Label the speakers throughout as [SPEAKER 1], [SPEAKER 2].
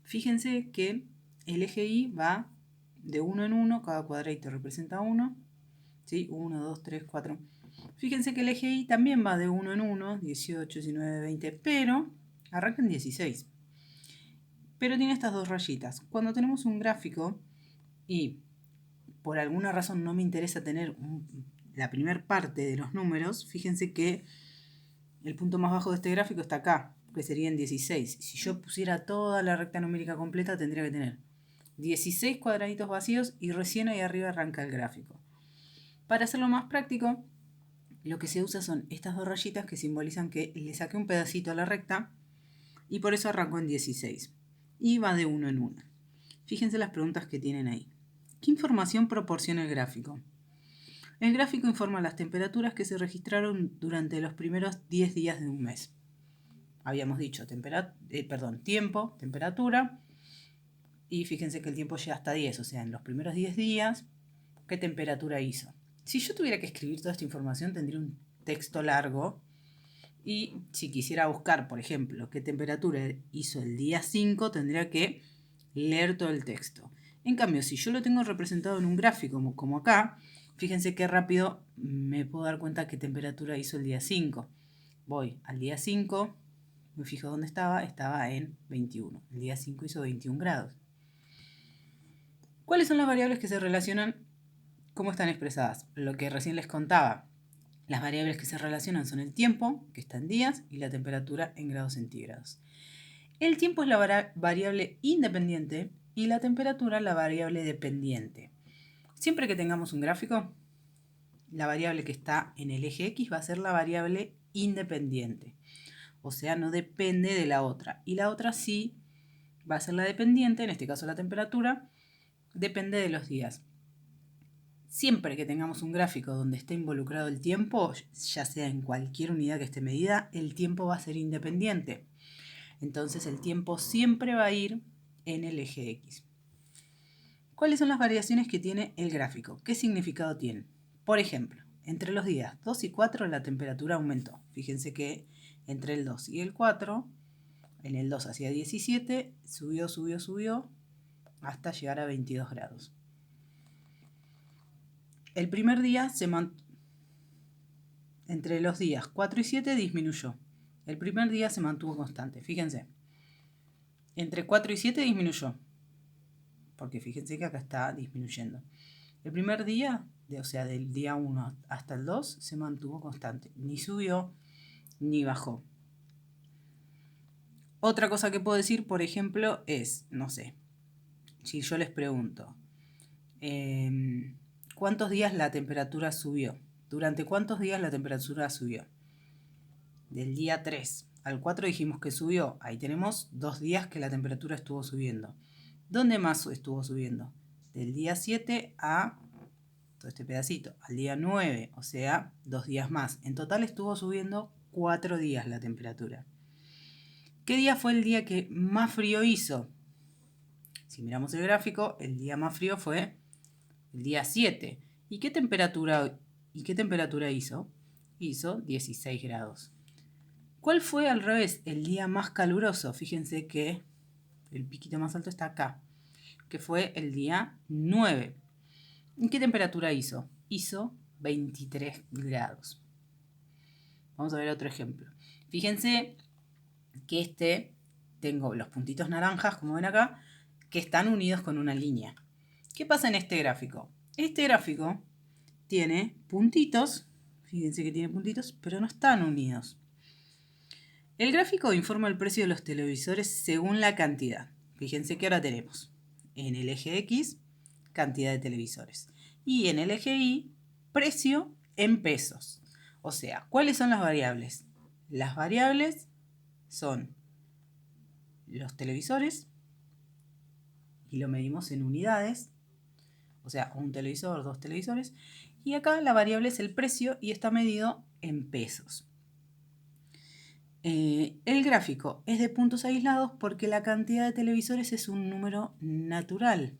[SPEAKER 1] Fíjense que el eje Y va de 1 en 1, cada cuadradito representa 1, ¿sí? 1, 2, 3, 4. Fíjense que el eje Y también va de 1 en 1, 18, 19, 20, pero arranca en 16. Pero tiene estas dos rayitas. Cuando tenemos un gráfico y por alguna razón no me interesa tener la primera parte de los números, fíjense que el punto más bajo de este gráfico está acá, que sería en 16. Si yo pusiera toda la recta numérica completa, tendría que tener 16 cuadraditos vacíos y recién ahí arriba arranca el gráfico. Para hacerlo más práctico, lo que se usa son estas dos rayitas que simbolizan que le saqué un pedacito a la recta y por eso arrancó en 16. Y va de 1 en 1. Fíjense las preguntas que tienen ahí. ¿Qué información proporciona el gráfico? El gráfico informa las temperaturas que se registraron durante los primeros 10 días de un mes. Habíamos dicho tiempo, temperatura, y fíjense que el tiempo llega hasta 10, o sea, en los primeros 10 días, ¿qué temperatura hizo? Si yo tuviera que escribir toda esta información, tendría un texto largo, y si quisiera buscar, por ejemplo, qué temperatura hizo el día 5, tendría que leer todo el texto. En cambio, si yo lo tengo representado en un gráfico como acá, fíjense qué rápido me puedo dar cuenta qué temperatura hizo el día 5. Voy al día 5, me fijo dónde estaba en 21. El día 5 hizo 21 grados. ¿Cuáles son las variables que se relacionan? ¿Cómo están expresadas? Lo que recién les contaba. Las variables que se relacionan son el tiempo, que está en días, y la temperatura en grados centígrados. El tiempo es la variable independiente y la temperatura la variable dependiente. Siempre que tengamos un gráfico, la variable que está en el eje X va a ser la variable independiente. O sea, no depende de la otra. Y la otra sí va a ser la dependiente, en este caso la temperatura, depende de los días. Siempre que tengamos un gráfico donde esté involucrado el tiempo, ya sea en cualquier unidad que esté medida, el tiempo va a ser independiente. Entonces el tiempo siempre va a ir en el eje X. ¿Cuáles son las variaciones que tiene el gráfico? ¿Qué significado tienen? Por ejemplo, entre los días 2 y 4 la temperatura aumentó. Fíjense que entre el 2 y el 4, en el 2 hacía 17, subió, hasta llegar a 22 grados. El primer día entre los días 4 y 7 disminuyó. El primer día se mantuvo constante, fíjense. Entre 4 y 7 disminuyó, porque fíjense que acá está disminuyendo. El primer día, o sea, del día 1 hasta el 2, se mantuvo constante. Ni subió, ni bajó. Otra cosa que puedo decir, por ejemplo, es, no sé, si yo les pregunto, ¿cuántos días la temperatura subió? ¿Durante cuántos días la temperatura subió? Del día 3 al 4 dijimos que subió. Ahí tenemos 2 días que la temperatura estuvo subiendo. ¿Dónde más estuvo subiendo? Del día 7 a todo este pedacito, al día 9, o sea, 2 días más. En total estuvo subiendo 4 días la temperatura. ¿Qué día fue el día que más frío hizo? Si miramos el gráfico, el día más frío fue el día 7. ¿Y qué temperatura hizo? Hizo 16 grados. ¿Cuál fue al revés el día más caluroso? Fíjense que el piquito más alto está acá, que fue el día 9. ¿Y qué temperatura hizo? Hizo 23 grados. Vamos a ver otro ejemplo. Fíjense que tengo los puntitos naranjas, como ven acá, que están unidos con una línea. ¿Qué pasa en este gráfico? Este gráfico tiene puntitos, fíjense que tiene puntitos, pero no están unidos. El gráfico informa el precio de los televisores según la cantidad. Fíjense que ahora tenemos en el eje X cantidad de televisores y en el eje Y precio en pesos. O sea, ¿cuáles son las variables? Las variables son los televisores y lo medimos en unidades, o sea, un televisor, 2 televisores, y acá la variable es el precio y está medido en pesos. El gráfico es de puntos aislados porque la cantidad de televisores es un número natural.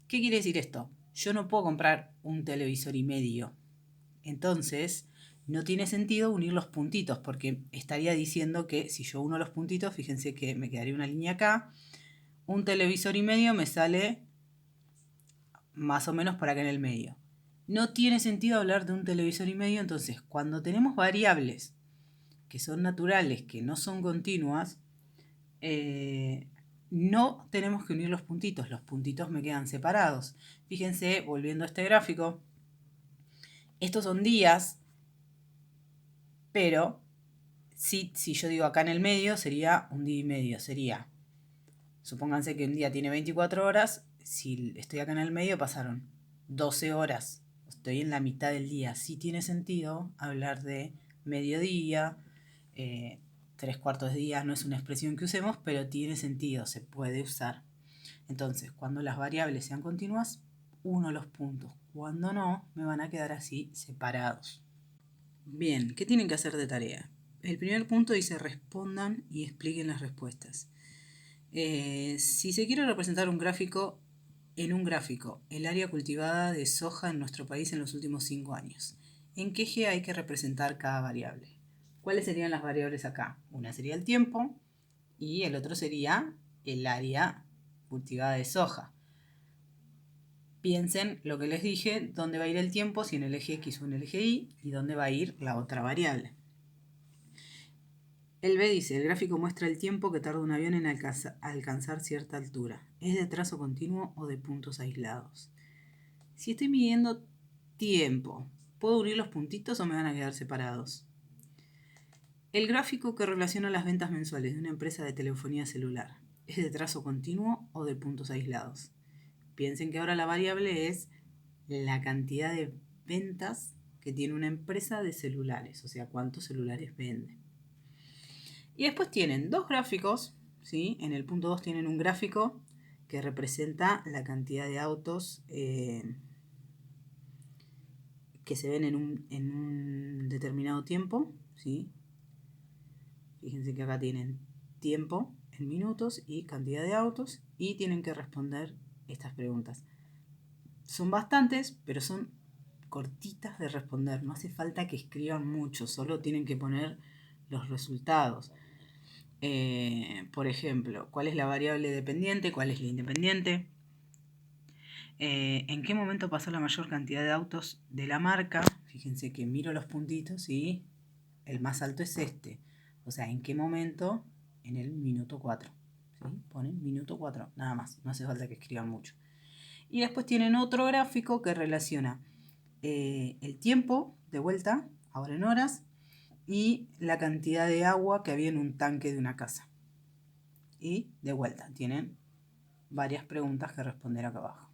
[SPEAKER 1] ¿Qué quiere decir esto? Yo no puedo comprar un televisor y medio. Entonces, No tiene sentido unir los puntitos, porque estaría diciendo que si yo uno los puntitos, fíjense que me quedaría una línea acá, un televisor y medio me sale más o menos por acá en el medio. No tiene sentido hablar de un televisor y medio, entonces cuando tenemos variables que son naturales, que no son continuas, no tenemos que unir los puntitos me quedan separados. Fíjense, volviendo a este gráfico, estos son días, pero si yo digo acá en el medio, sería un día y medio, sería, supónganse que un día tiene 24 horas, si estoy acá en el medio pasaron 12 horas, estoy en la mitad del día. Sí tiene sentido hablar de mediodía, 3/4 de día, no es una expresión que usemos, pero tiene sentido, se puede usar. Entonces, cuando las variables sean continuas, uno los puntos. Cuando no, me van a quedar así separados. Bien, ¿qué tienen que hacer de tarea? El primer punto dice respondan y expliquen las respuestas. Si se quiere representar un gráfico, en un gráfico, el área cultivada de soja en nuestro país en los últimos 5 años, ¿en qué eje hay que representar cada variable? ¿Cuáles serían las variables acá? Una sería el tiempo y el otro sería el área cultivada de soja. Piensen lo que les dije, dónde va a ir el tiempo, si en el eje X o en el eje Y, y dónde va a ir la otra variable. El B dice, el gráfico muestra el tiempo que tarda un avión en alcanzar cierta altura. ¿Es de trazo continuo o de puntos aislados? Si estoy midiendo tiempo, ¿puedo unir los puntitos o me van a quedar separados? El gráfico que relaciona las ventas mensuales de una empresa de telefonía celular, ¿es de trazo continuo o de puntos aislados? Piensen que ahora la variable es la cantidad de ventas que tiene una empresa de celulares, o sea, cuántos celulares vende. Y después tienen dos gráficos, ¿sí? En el punto 2 tienen un gráfico que representa la cantidad de autos que se ven en un determinado tiempo, ¿sí? Fíjense que acá tienen tiempo en minutos y cantidad de autos y tienen que responder estas preguntas. Son bastantes, pero son cortitas de responder. No hace falta que escriban mucho, solo tienen que poner los resultados. Por ejemplo, ¿cuál es la variable dependiente? ¿Cuál es la independiente? ¿En qué momento pasó la mayor cantidad de autos de la marca? Fíjense que miro los puntitos y el más alto es este. O sea, ¿en qué momento? En el minuto 4. ¿Sí? Ponen minuto 4, nada más. No hace falta que escriban mucho. Y después tienen otro gráfico que relaciona el tiempo de vuelta, ahora en horas, y la cantidad de agua que había en un tanque de una casa. Y de vuelta, tienen varias preguntas que responder acá abajo.